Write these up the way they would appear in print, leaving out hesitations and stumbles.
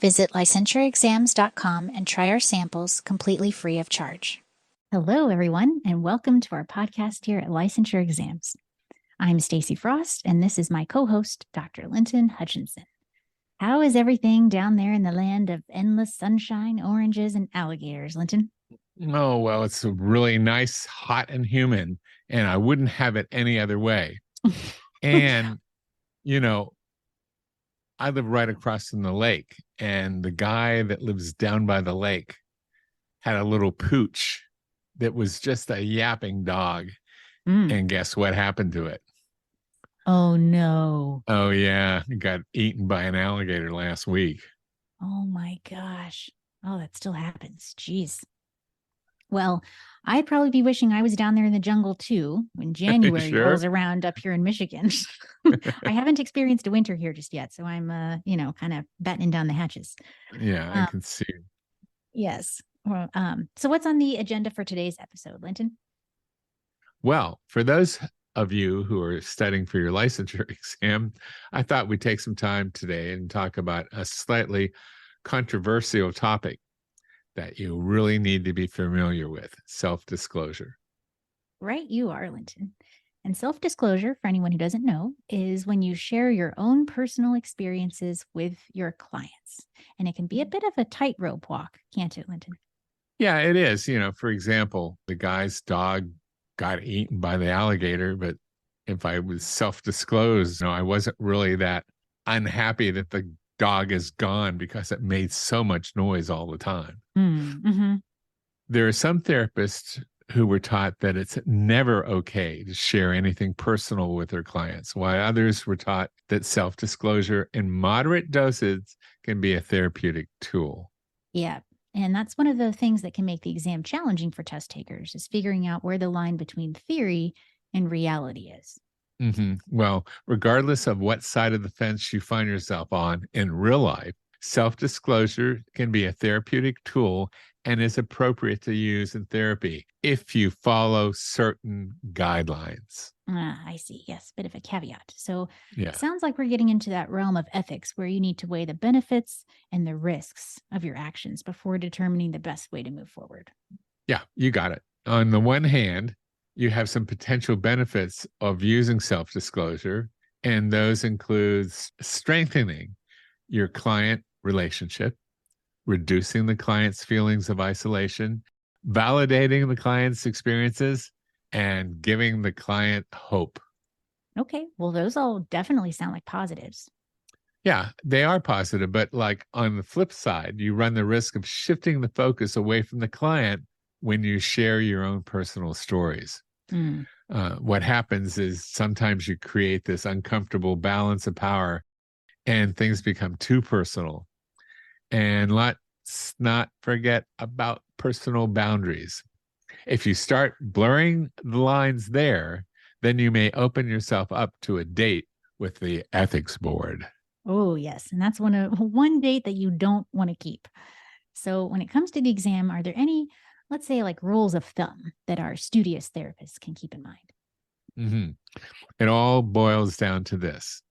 Visit licensureexams.com and try our samples completely free of charge. Hello, everyone, and welcome to our podcast here at Licensure Exams. I'm Stacy Frost, and this is my co-host, Dr. Linton Hutchinson. How is everything down there in the land of endless sunshine, oranges, and alligators, Linton? Oh, well, it's really nice, hot, and humid, and I wouldn't have it any other way. And, you know, I live right across from the lake, and the guy that lives down by the lake had a little pooch that was just a yapping dog. And guess what happened to it? Oh, no. Oh, yeah. It got eaten by an alligator last week. Oh, my gosh. Oh, that still happens. Jeez. Well, I'd probably be wishing I was down there in the jungle too when January Sure. rolls around up here in Michigan. I haven't experienced a winter here just yet, so I'm, kind of battening down the hatches. Yeah, I can see. Yes. Well, so what's on the agenda for today's episode, Linton? Well, for those of you who are studying for your licensure exam, I thought we'd take some time today and talk about a slightly controversial topic that you really need to be familiar with: self-disclosure. Right, you are, Linton. And self-disclosure, for anyone who doesn't know, is when you share your own personal experiences with your clients. And it can be a bit of a tightrope walk, can't it, Linton? Yeah, it is. For example, the guy's dog got eaten by the alligator, but if I was self-disclosed, I wasn't really that unhappy that the dog is gone because it made so much noise all the time. Mm-hmm. There are some therapists who were taught that it's never okay to share anything personal with their clients, while others were taught that self-disclosure in moderate doses can be a therapeutic tool. Yeah. And that's one of the things that can make the exam challenging for test takers, is figuring out where the line between theory and reality is. Mm-hmm. Well, regardless of what side of the fence you find yourself on in real life, self-disclosure can be a therapeutic tool and is appropriate to use in therapy if you follow certain guidelines. I see. Yes, bit of a caveat. So Yeah. It sounds like we're getting into that realm of ethics where you need to weigh the benefits and the risks of your actions before determining the best way to move forward. Yeah, you got it. On the one hand, you have some potential benefits of using self-disclosure, and those include strengthening your client relationship, reducing the client's feelings of isolation, validating the client's experiences, and giving the client hope. Okay, well, those all definitely sound like positives. Yeah, they are positive, but like on the flip side, you run the risk of shifting the focus away from the client when you share your own personal stories. What happens is sometimes you create this uncomfortable balance of power and things become too personal. And let's not forget about personal boundaries. If you start blurring the lines there, then you may open yourself up to a date with the ethics board. Oh, yes. And that's one date that you don't want to keep. So when it comes to the exam, are there any, let's say, like rules of thumb that our studious therapists can keep in mind? Mm-hmm. It all boils down to this.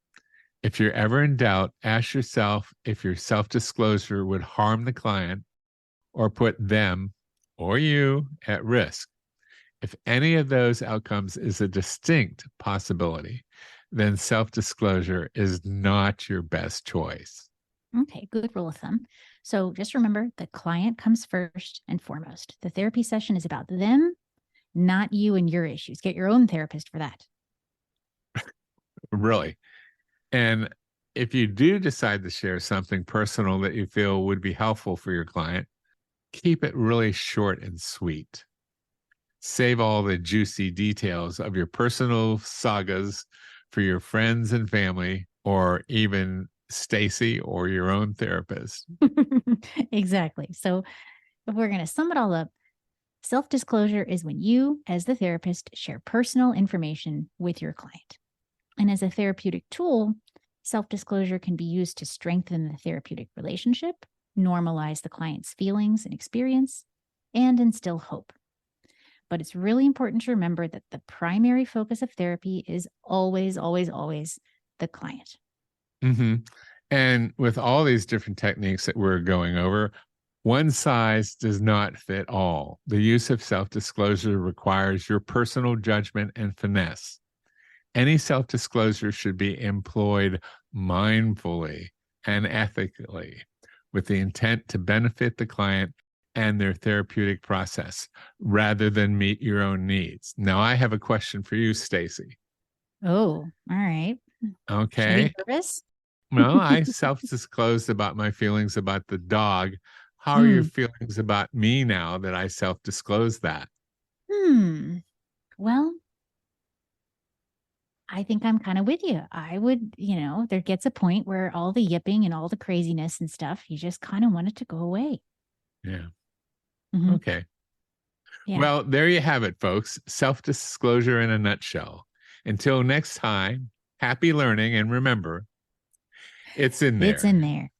If you're ever in doubt, ask yourself if your self-disclosure would harm the client or put them or you at risk. If any of those outcomes is a distinct possibility, then self-disclosure is not your best choice. Okay, good rule of thumb. So just remember, the client comes first and foremost. The therapy session is about them, not you and your issues. Get your own therapist for that. Really. And if you do decide to share something personal that you feel would be helpful for your client, keep it really short and sweet. Save all the juicy details of your personal sagas for your friends and family, or even Stacy or your own therapist. Exactly. So if we're going to sum it all up, self-disclosure is when you, as the therapist, share personal information with your client. And as a therapeutic tool, self-disclosure can be used to strengthen the therapeutic relationship, normalize the client's feelings and experience, and instill hope. But it's really important to remember that the primary focus of therapy is always, always, always the client. Mm-hmm. And with all these different techniques that we're going over, one size does not fit all. The use of self-disclosure requires your personal judgment and finesse. Any self-disclosure should be employed mindfully and ethically with the intent to benefit the client and their therapeutic process rather than meet your own needs. Now, I have a question for you, Stacy. Oh, all right. Should I Okay. be nervous? Well, I self-disclosed about my feelings about the dog. How are your feelings about me now that I self-disclosed that? Well, I think I'm kind of with you. I would, there gets a point where all the yipping and all the craziness and stuff, you just kind of want it to go away. Yeah. Mhm. Okay. Yeah. Well, there you have it, folks. Self-disclosure in a nutshell. Until next time, happy learning, and remember, it's in It's in there. there.